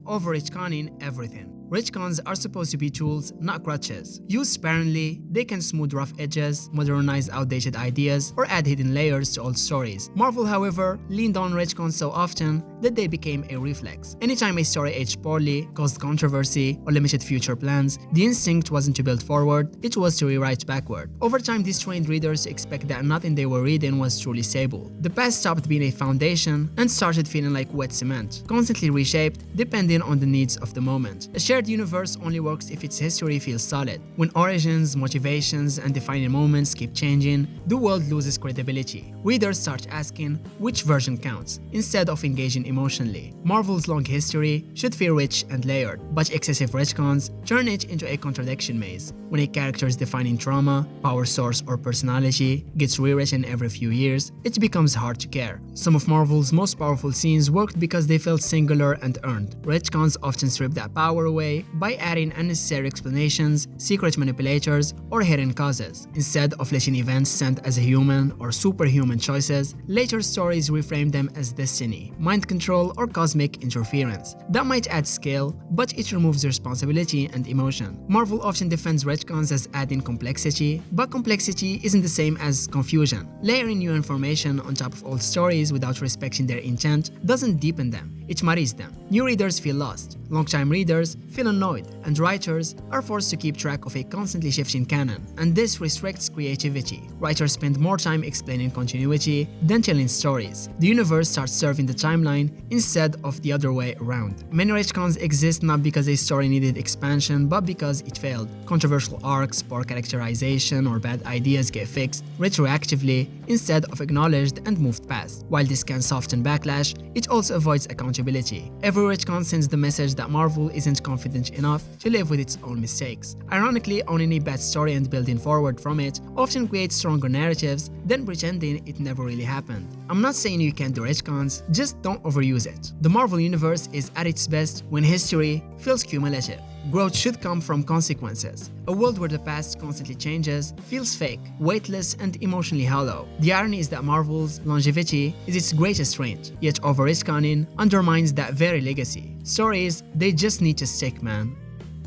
over-retconning everything. Retcons are supposed to be tools, not crutches. Used sparingly, they can smooth rough edges, modernize outdated ideas, or add hidden layers to old stories. Marvel, however, leaned on retcons so often that they became a reflex. Anytime a story aged poorly, caused controversy, or limited future plans, the instinct wasn't to build forward, it was to rewrite backward. Over time, this trained readers to expect that nothing they were reading was truly stable. The past stopped being a foundation and started feeling like wet cement, constantly reshaped depending on the needs of the moment. A shared universe only works if its history feels solid. When origins, motivations, and defining moments keep changing, the world loses credibility. Readers start asking which version counts, instead of engaging emotionally. Marvel's long history should feel rich and layered, but excessive retcons turn it into a contradiction maze. When a character's defining trauma, power source, or personality gets rewritten every few years, it becomes hard to care. Some of Marvel's most powerful scenes worked because they felt singular and earned. Retcons often strip that power away by adding unnecessary explanations, secret manipulators, or hidden causes. Instead of letting events stand as human or superhuman choices, later stories reframe them as destiny, mind control, or cosmic interference. That might add scale, but it removes responsibility and emotion. Marvel often defends retcons as adding complexity, but complexity isn't the same as confusion. Layering new information on top of old stories without respecting their intent doesn't deepen them, it muddies them. New readers feel lost, long-time readers feel annoyed, and writers are forced to keep track of a constantly shifting canon, and this restricts creativity. Writers spend more time explaining continuity than telling stories. The universe starts serving the timeline instead of the other way around. Many retcons exist not because a story needed expansion, but because it failed. Controversial arcs, poor characterization, or bad ideas get fixed retroactively instead of acknowledged and moved past. While this can soften backlash, it also avoids accountability. Every retcon sends the message that Marvel isn't confident enough to live with its own mistakes. Ironically, owning a bad story and building forward from it often creates stronger narratives than pretending it never really happened. I'm not saying you can't do retcons, just don't overuse it. The Marvel Universe is at its best when history feels cumulative. Growth should come from consequences. A world where the past constantly changes feels fake, weightless, and emotionally hollow. The irony is that Marvel's longevity is its greatest strength, yet over-retconning undermines that very legacy. Stories, they just need to stick, man.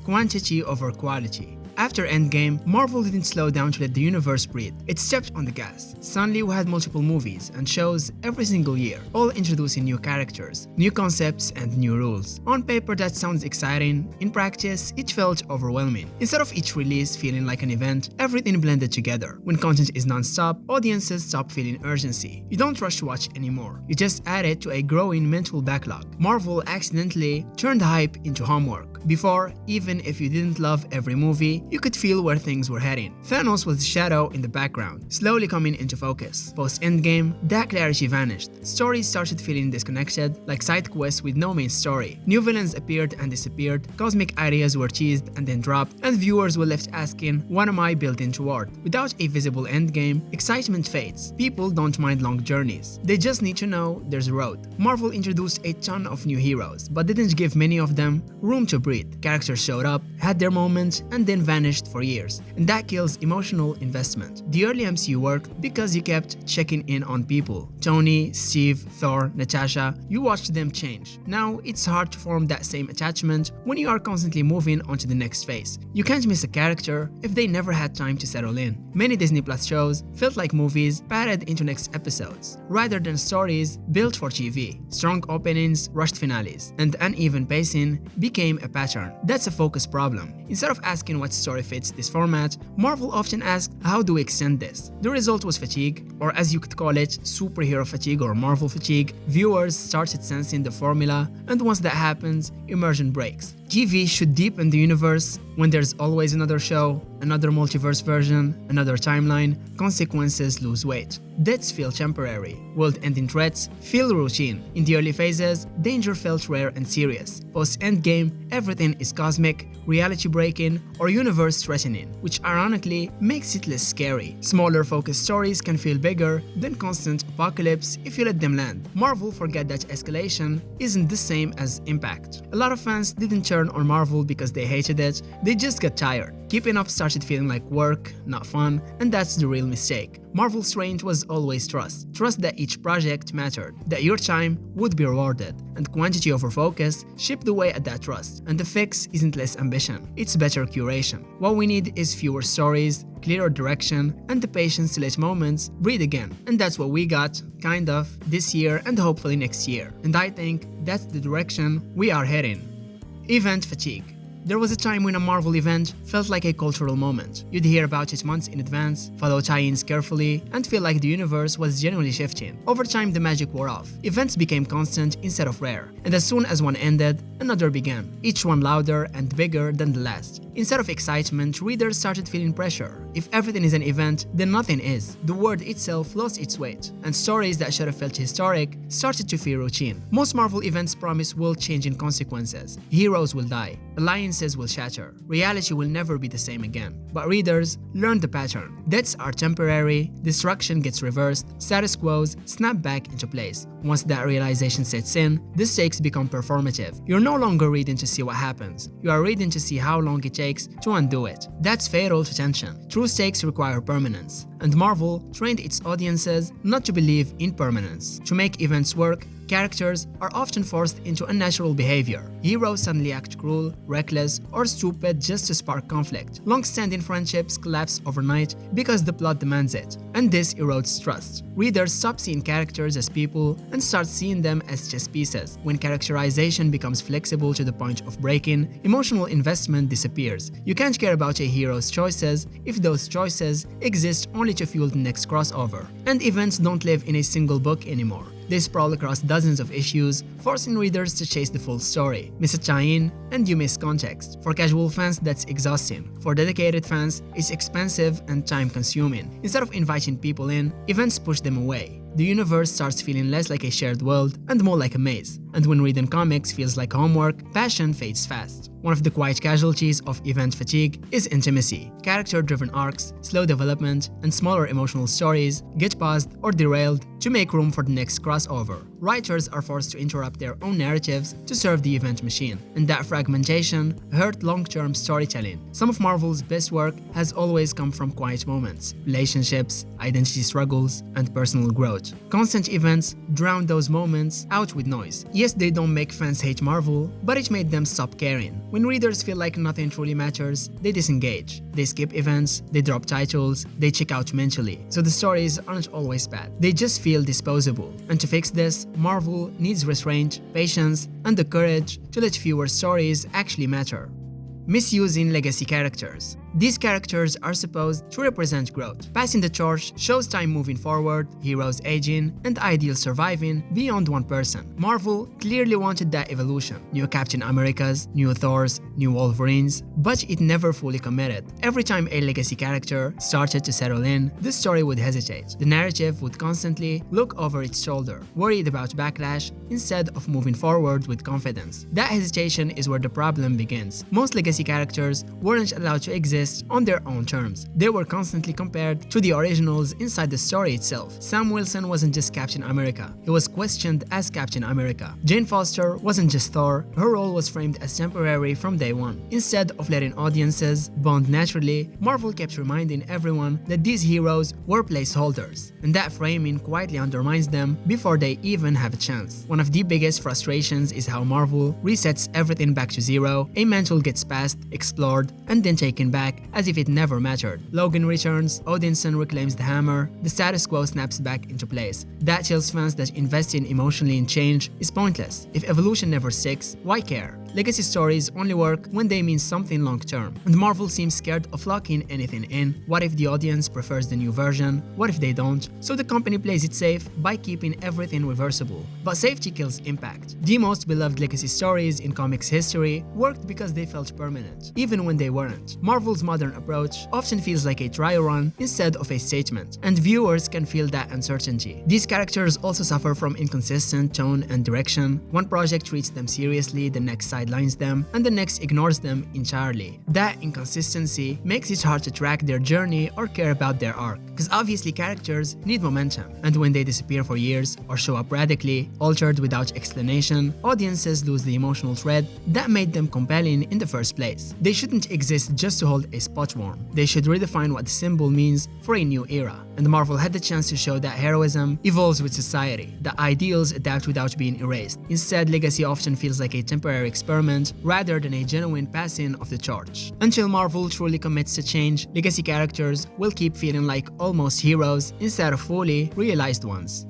Quantity over quality. After Endgame, Marvel didn't slow down to let the universe breathe. It stepped on the gas. Suddenly we had multiple movies and shows every single year, all introducing new characters, new concepts, and new rules. On paper that sounds exciting, in practice it felt overwhelming. Instead of each release feeling like an event, everything blended together. When content is non-stop, audiences stop feeling urgency. You don't rush to watch anymore, you just add it to a growing mental backlog. Marvel accidentally turned hype into homework. Before, even if you didn't love every movie, you could feel where things were heading. Thanos was the shadow in the background, slowly coming into focus. Post-Endgame, that clarity vanished. Stories started feeling disconnected, like side quests with no main story. New villains appeared and disappeared, cosmic ideas were teased and then dropped, and viewers were left asking, what am I building toward? Without a visible endgame, excitement fades. People don't mind long journeys. They just need to know there's a road. Marvel introduced a ton of new heroes, but didn't give many of them room to breathe. Characters showed up, had their moments, and then vanished for years, and that kills emotional investment. The early MCU worked because you kept checking in on people. Tony, Steve, Thor, Natasha, you watched them change. Now, it's hard to form that same attachment when you are constantly moving on to the next phase. You can't miss a character if they never had time to settle in. Many Disney Plus shows felt like movies padded into next episodes, rather than stories built for TV. Strong openings, rushed finales, and uneven pacing became a pattern. That's a focus problem. Instead of asking what story fits this format, Marvel often asked, how do we extend this? The result was fatigue, or as you could call it, superhero fatigue or Marvel fatigue. Viewers started sensing the formula, and once that happens, immersion breaks. TV should deepen the universe. When there's always another show, another multiverse version, another timeline, consequences lose weight. Deaths feel temporary. World-ending threats feel routine. In the early phases, danger felt rare and serious. Post-Endgame, everything is cosmic, reality-breaking, or universe-threatening, which ironically makes it less scary. Smaller focused stories can feel bigger than constant apocalypse if you let them land. Marvel forget that escalation isn't the same as impact. A lot of fans didn't turn on Marvel because they hated it, They just got tired. Keeping up started feeling like work, not fun, and that's the real mistake. Marvel's strength was always trust. Trust that each project mattered, that your time would be rewarded, and quantity over focus chipped away at that trust. And the fix isn't less ambition, it's better curation. What we need is fewer stories, clearer direction, and the patience to let moments breathe again. And that's what we got, kind of, this year and hopefully next year. And I think that's the direction we are heading. Event fatigue. There was a time when a Marvel event felt like a cultural moment. You'd hear about it months in advance, follow tie-ins carefully, and feel like the universe was genuinely shifting. Over time, the magic wore off. Events became constant instead of rare. And as soon as one ended, another began, each one louder and bigger than the last. Instead of excitement, readers started feeling pressure. If everything is an event, then nothing is. The word itself lost its weight, and stories that should have felt historic started to feel routine. Most Marvel events promise world-changing consequences. Heroes will die. Alliances will shatter. Reality will never be the same again. But readers learn the pattern. Deaths are temporary, destruction gets reversed, status quos snap back into place. Once that realization sets in, the stakes become performative. You're no longer reading to see what happens. You are reading to see how long it takes to undo it. That's fatal to tension. True stakes require permanence. And Marvel trained its audiences not to believe in permanence. To make events work, characters are often forced into unnatural behavior. Heroes suddenly act cruel, reckless, or stupid just to spark conflict. Long-standing friendships collapse overnight because the plot demands it, and this erodes trust. Readers stop seeing characters as people and start seeing them as chess pieces. When characterization becomes flexible to the point of breaking, emotional investment disappears. You can't care about a hero's choices if those choices exist only to fuel the next crossover. And events don't live in a single book anymore. They sprawl across dozens of issues, forcing readers to chase the full story. Miss a tie-in, and you miss context. For casual fans, that's exhausting. For dedicated fans, it's expensive and time-consuming. Instead of inviting people in, events push them away. The universe starts feeling less like a shared world and more like a maze. And when reading comics feels like homework, passion fades fast. One of the quiet casualties of event fatigue is intimacy. Character-driven arcs, slow development, and smaller emotional stories get paused or derailed to make room for the next crossover. Writers are forced to interrupt their own narratives to serve the event machine, and that fragmentation hurt long-term storytelling. Some of Marvel's best work has always come from quiet moments, relationships, identity struggles, and personal growth. Constant events drown those moments out with noise. Yes, they don't make fans hate Marvel, but it made them stop caring. When readers feel like nothing truly matters, they disengage. They skip events, they drop titles, they check out mentally. So the stories aren't always bad. They just feel disposable. And to fix this, Marvel needs restraint, patience, and the courage to let fewer stories actually matter. Misusing legacy characters. These characters are supposed to represent growth. Passing the torch shows time moving forward, heroes aging, and ideals surviving beyond one person. Marvel clearly wanted that evolution. New Captain Americas, new Thors, new Wolverines, but it never fully committed. Every time a legacy character started to settle in, the story would hesitate. The narrative would constantly look over its shoulder, worried about backlash instead of moving forward with confidence. That hesitation is where the problem begins. Most legacy characters weren't allowed to exist on their own terms. They were constantly compared to the originals inside the story itself. Sam Wilson wasn't just Captain America, he was questioned as Captain America. Jane Foster wasn't just Thor, her role was framed as temporary from day one. Instead of letting audiences bond naturally, Marvel kept reminding everyone that these heroes were placeholders, and that framing quietly undermines them before they even have a chance. One of the biggest frustrations is how Marvel resets everything back to zero. A mantle gets passed, explored, and then taken back as if it never mattered. Logan returns, Odinson reclaims the hammer, the status quo snaps back into place. That tells fans that investing emotionally in change is pointless. If evolution never sticks, why care? Legacy stories only work when they mean something long-term, and Marvel seems scared of locking anything in. What if the audience prefers the new version? What if they don't? So the company plays it safe by keeping everything reversible. But safety kills impact. The most beloved legacy stories in comics history worked because they felt permanent, even when they weren't. Marvel's modern approach often feels like a trial run instead of a statement, and viewers can feel that uncertainty. These characters also suffer from inconsistent tone and direction. One project treats them seriously, the next sidelines them and the next ignores them entirely. That inconsistency makes it hard to track their journey or care about their arc, because obviously characters need momentum, and when they disappear for years or show up radically, altered without explanation, audiences lose the emotional thread that made them compelling in the first place. They shouldn't exist just to hold a spot warm. They should redefine what the symbol means for a new era. And Marvel had the chance to show that heroism evolves with society, that ideals adapt without being erased. Instead, legacy often feels like a temporary experiment rather than a genuine passing of the torch. Until Marvel truly commits to change, legacy characters will keep feeling like almost heroes instead of fully realized ones.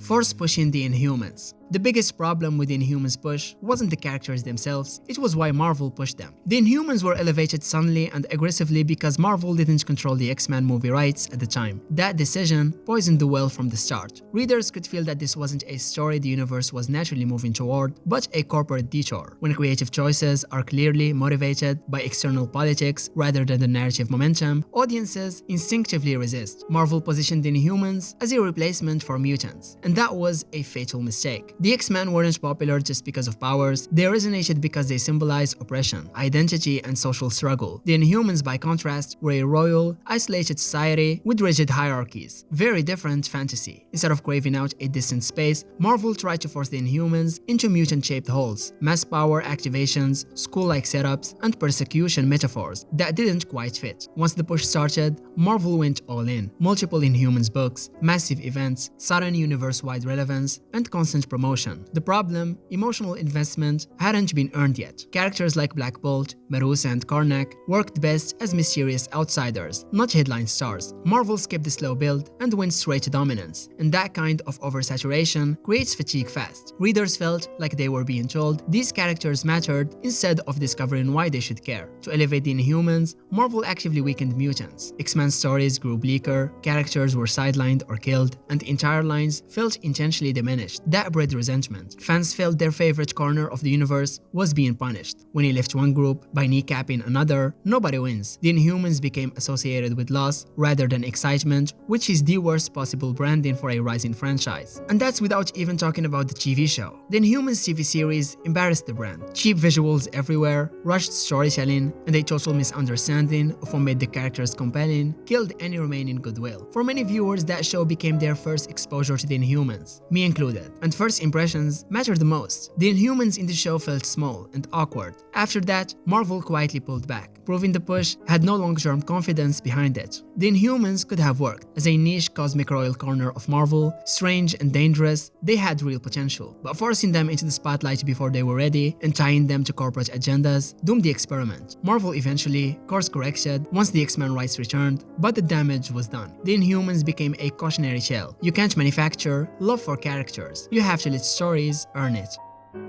Force pushing the Inhumans. The biggest problem with the Inhumans' push wasn't the characters themselves, it was why Marvel pushed them. The Inhumans were elevated suddenly and aggressively because Marvel didn't control the X-Men movie rights at the time. That decision poisoned the well from the start. Readers could feel that this wasn't a story the universe was naturally moving toward, but a corporate detour. When creative choices are clearly motivated by external politics rather than the narrative momentum, audiences instinctively resist. Marvel positioned the Inhumans as a replacement for mutants, and that was a fatal mistake. The X-Men weren't popular just because of powers, they resonated because they symbolized oppression, identity, and social struggle. The Inhumans, by contrast, were a royal, isolated society with rigid hierarchies. Very different fantasy. Instead of craving out a distant space, Marvel tried to force the Inhumans into mutant-shaped holes, mass power activations, school-like setups, and persecution metaphors that didn't quite fit. Once the push started, Marvel went all in. Multiple Inhumans books, massive events, sudden universe-wide relevance, and constant promotion. The problem, emotional investment, hadn't been earned yet. Characters like Black Bolt, Medusa, and Karnak worked best as mysterious outsiders, not headline stars. Marvel skipped the slow build and went straight to dominance, and that kind of oversaturation creates fatigue fast. Readers felt like they were being told these characters mattered instead of discovering why they should care. To elevate the Inhumans, Marvel actively weakened mutants. X-Men stories grew bleaker, characters were sidelined or killed, and entire lines felt intentionally diminished. That bred resentment. Fans felt their favorite corner of the universe was being punished. When you lift one group by kneecapping another, nobody wins. The Inhumans became associated with loss rather than excitement, which is the worst possible branding for a rising franchise. And that's without even talking about the TV show. The Inhumans TV series embarrassed the brand. Cheap visuals everywhere, rushed storytelling, and a total misunderstanding of what made the characters compelling killed any remaining goodwill. For many viewers, that show became their first exposure to the Inhumans, me included. And first impressions mattered the most. The Inhumans in the show felt small and awkward. After that, Marvel quietly pulled back, proving the push had no long-term confidence behind it. The Inhumans could have worked. As a niche cosmic royal corner of Marvel, strange and dangerous, they had real potential. But forcing them into the spotlight before they were ready and tying them to corporate agendas doomed the experiment. Marvel eventually course-corrected once the X-Men rights returned, but the damage was done. The Inhumans became a cautionary tale. You can't manufacture love for characters. You have to let stories earn it.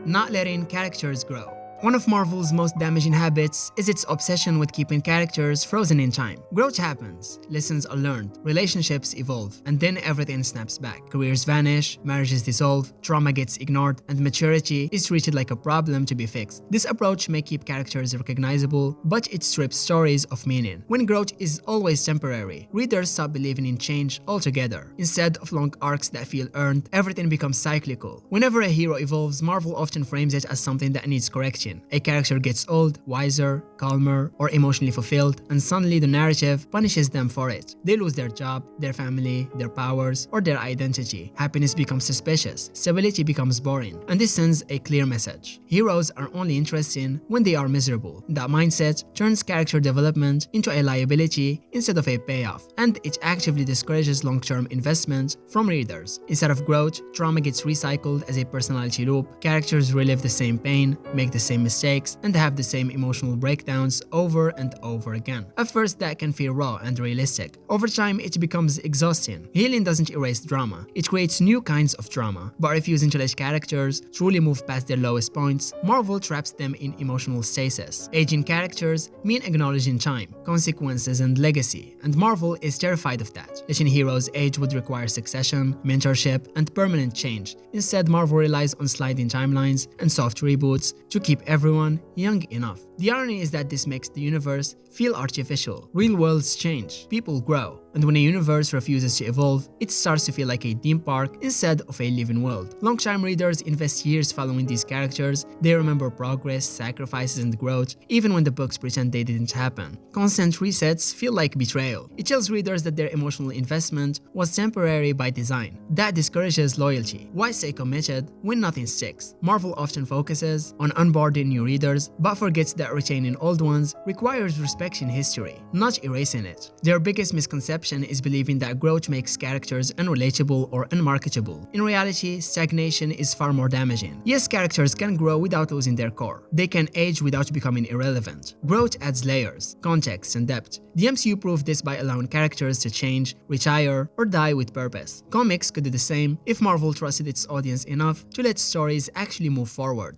Not letting characters grow. One of Marvel's most damaging habits is its obsession with keeping characters frozen in time. Growth happens, lessons are learned, relationships evolve, and then everything snaps back. Careers vanish, marriages dissolve, trauma gets ignored, and maturity is treated like a problem to be fixed. This approach may keep characters recognizable, but it strips stories of meaning. When growth is always temporary, readers stop believing in change altogether. Instead of long arcs that feel earned, everything becomes cyclical. Whenever a hero evolves, Marvel often frames it as something that needs correction. A character gets old, wiser, calmer, or emotionally fulfilled, and suddenly the narrative punishes them for it. They lose their job, their family, their powers, or their identity. Happiness becomes suspicious, stability becomes boring, and this sends a clear message. Heroes are only interesting when they are miserable. That mindset turns character development into a liability instead of a payoff, and it actively discourages long-term investment from readers. Instead of growth, trauma gets recycled as a personality loop. Characters relive the same pain, make the same mistakes, and have the same emotional breakdowns over and over again. At first, that can feel raw and realistic. Over time, it becomes exhausting. Healing doesn't erase drama, it creates new kinds of drama. By refusing to let characters truly move past their lowest points, Marvel traps them in emotional stasis. Aging characters mean acknowledging time, consequences, and legacy, and Marvel is terrified of that. Letting heroes age would require succession, mentorship, and permanent change. Instead, Marvel relies on sliding timelines and soft reboots to keep everyone young enough. The irony is that this makes the universe feel artificial. Real worlds change, people grow, and when a universe refuses to evolve, it starts to feel like a theme park instead of a living world. Long-time readers invest years following these characters. They remember progress, sacrifices, and growth, even when the books pretend they didn't happen. Constant resets feel like betrayal. It tells readers that their emotional investment was temporary by design. That discourages loyalty. Why stay committed when nothing sticks? Marvel often focuses on onboarding new readers, but forgets that retaining old ones requires respecting history, not erasing it. Their biggest misconception is believing that growth makes characters unrelatable or unmarketable. In reality, stagnation is far more damaging. Yes, characters can grow without losing their core. They can age without becoming irrelevant. Growth adds layers, context, and depth. The MCU proved this by allowing characters to change, retire, or die with purpose. Comics could do the same if Marvel trusted its audience enough to let stories actually move forward.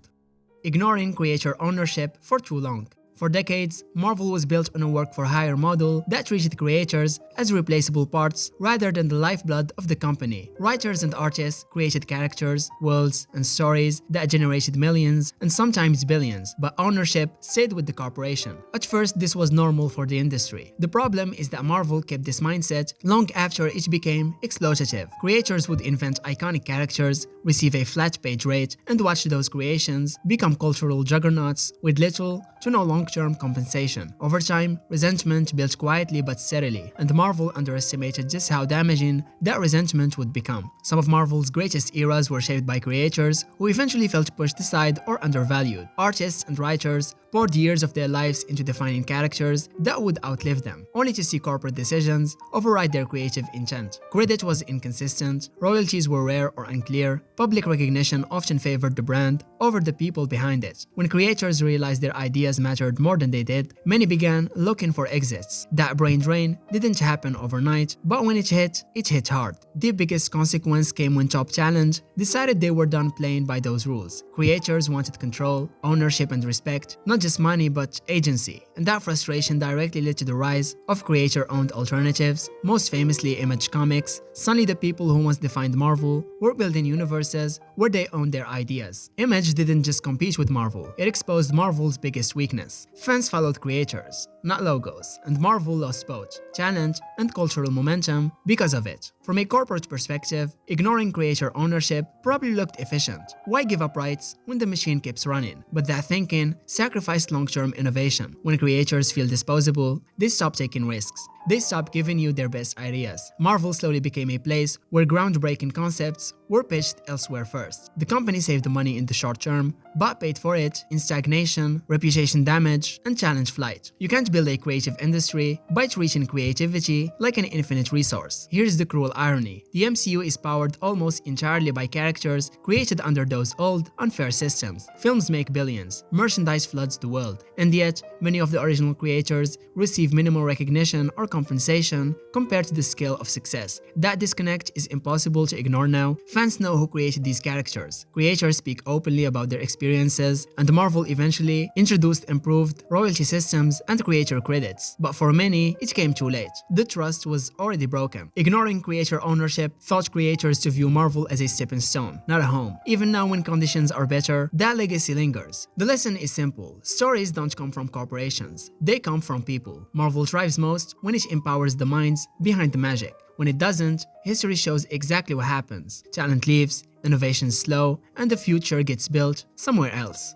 Ignoring creator ownership for too long. For decades, Marvel was built on a work-for-hire model that treated creators as replaceable parts rather than the lifeblood of the company. Writers and artists created characters, worlds, and stories that generated millions and sometimes billions, but ownership stayed with the corporation. At first, this was normal for the industry. The problem is that Marvel kept this mindset long after it became exploitative. Creators would invent iconic characters, receive a flat page rate, and watch those creations become cultural juggernauts with little to no long-term compensation. Over time, resentment built quietly but steadily, and Marvel underestimated just how damaging that resentment would become. Some of Marvel's greatest eras were shaped by creators who eventually felt pushed aside or undervalued. Artists and writers poured years of their lives into defining characters that would outlive them, only to see corporate decisions override their creative intent. Credit was inconsistent, royalties were rare or unclear, public recognition often favored the brand over the people behind it. When creators realized their ideas mattered more than they did, many began looking for exits. That brain drain didn't happen overnight, but when it hit hard. The biggest consequence came when top talent decided they were done playing by those rules. Creators wanted control, ownership, and respect, not just money but agency, and that frustration directly led to the rise of creator-owned alternatives, most famously Image Comics. Suddenly the people who once defined Marvel were building universes where they owned their ideas. Image didn't just compete with Marvel, it exposed Marvel's biggest weakness. Fans followed creators, not logos, and Marvel lost both talent and cultural momentum because of it. From a corporate perspective, ignoring creator ownership probably looked efficient. Why give up rights when the machine keeps running? But that thinking sacrificed long-term innovation. When creators feel disposable, they stop taking risks. They stop giving you their best ideas. Marvel slowly became a place where groundbreaking concepts were pitched elsewhere first. The company saved money in the short term, but paid for it in stagnation, reputation damage, and challenge flight. You can't build a creative industry by treating creativity like an infinite resource. Here's the cruel irony. The MCU is powered almost entirely by characters created under those old, unfair systems. Films make billions, merchandise floods the world, and yet many of the original creators receive minimal recognition or compensation compared to the scale of success. That disconnect is impossible to ignore now. Fans know who created these characters. Creators speak openly about their experiences, and Marvel eventually introduced improved royalty systems and creator credits. But for many, it came too late. The trust was already broken. Ignoring creator ownership taught creators to view Marvel as a stepping stone, not a home. Even now when conditions are better, that legacy lingers. The lesson is simple. Stories don't come from corporations. They come from people. Marvel thrives most when it empowers the minds behind the magic. When it doesn't, history shows exactly what happens. Talent leaves, innovation slow, and the future gets built somewhere else.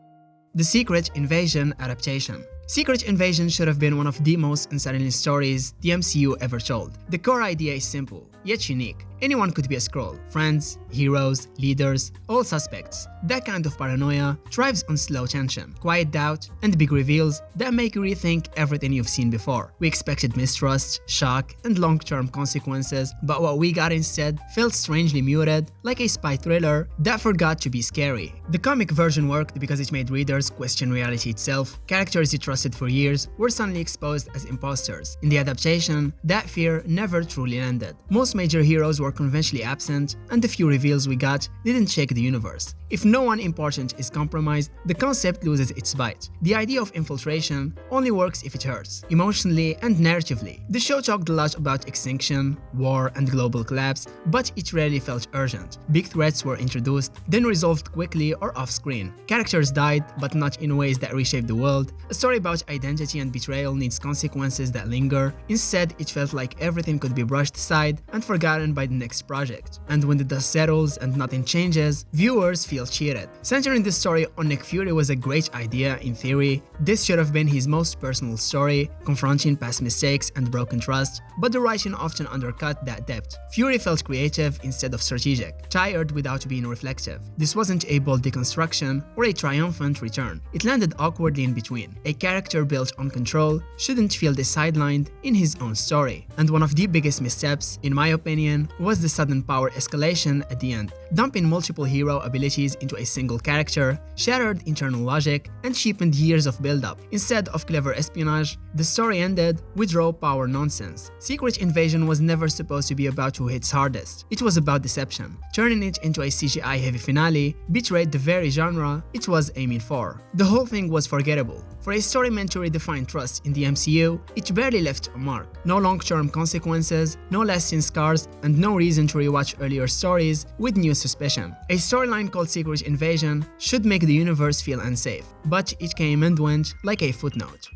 The Secret Invasion adaptation. Secret Invasion should have been one of the most unsettling stories the MCU ever told. The core idea is simple, yet unique. Anyone could be a Skrull. Friends, heroes, leaders, all suspects. That kind of paranoia thrives on slow tension, quiet doubt, and big reveals that make you rethink everything you've seen before. We expected mistrust, shock, and long-term consequences, but what we got instead felt strangely muted, like a spy thriller that forgot to be scary. The comic version worked because it made readers question reality itself. Characters you trusted for years were suddenly exposed as imposters. In the adaptation, that fear never truly ended. Most major heroes were conventionally absent, and the few reveals we got didn't shake the universe. If no one important is compromised, the concept loses its bite. The idea of infiltration only works if it hurts, emotionally and narratively. The show talked a lot about extinction, war, and global collapse, but it rarely felt urgent. Big threats were introduced, then resolved quickly or off-screen. Characters died, but not in ways that reshaped the world. A story about identity and betrayal needs consequences that linger. Instead, it felt like everything could be brushed aside and forgotten by the next project. And when the dust settles and nothing changes, viewers feel cheated. Centering this story on Nick Fury was a great idea in theory. This should have been his most personal story, confronting past mistakes and broken trust, but the writing often undercut that depth. Fury felt creative instead of strategic, tired without being reflective. This wasn't a bold deconstruction or a triumphant return. It landed awkwardly in between. A character built on control shouldn't feel sidelined in his own story. And one of the biggest missteps, in my opinion, was the sudden power escalation at the end. Dumping multiple hero abilities into a single character shattered internal logic and cheapened years of build-up. Instead of clever espionage, the story ended with raw power nonsense. Secret Invasion was never supposed to be about who hits hardest. It was about deception. Turning it into a CGI-heavy finale betrayed the very genre it was aiming for. The whole thing was forgettable. For a story meant to redefine trust in the MCU, it barely left a mark. No long-term consequences, no lasting scars, and no reason to rewatch earlier stories with new suspicion. A storyline called Secret Invasion should make the universe feel unsafe, but it came and went like a footnote.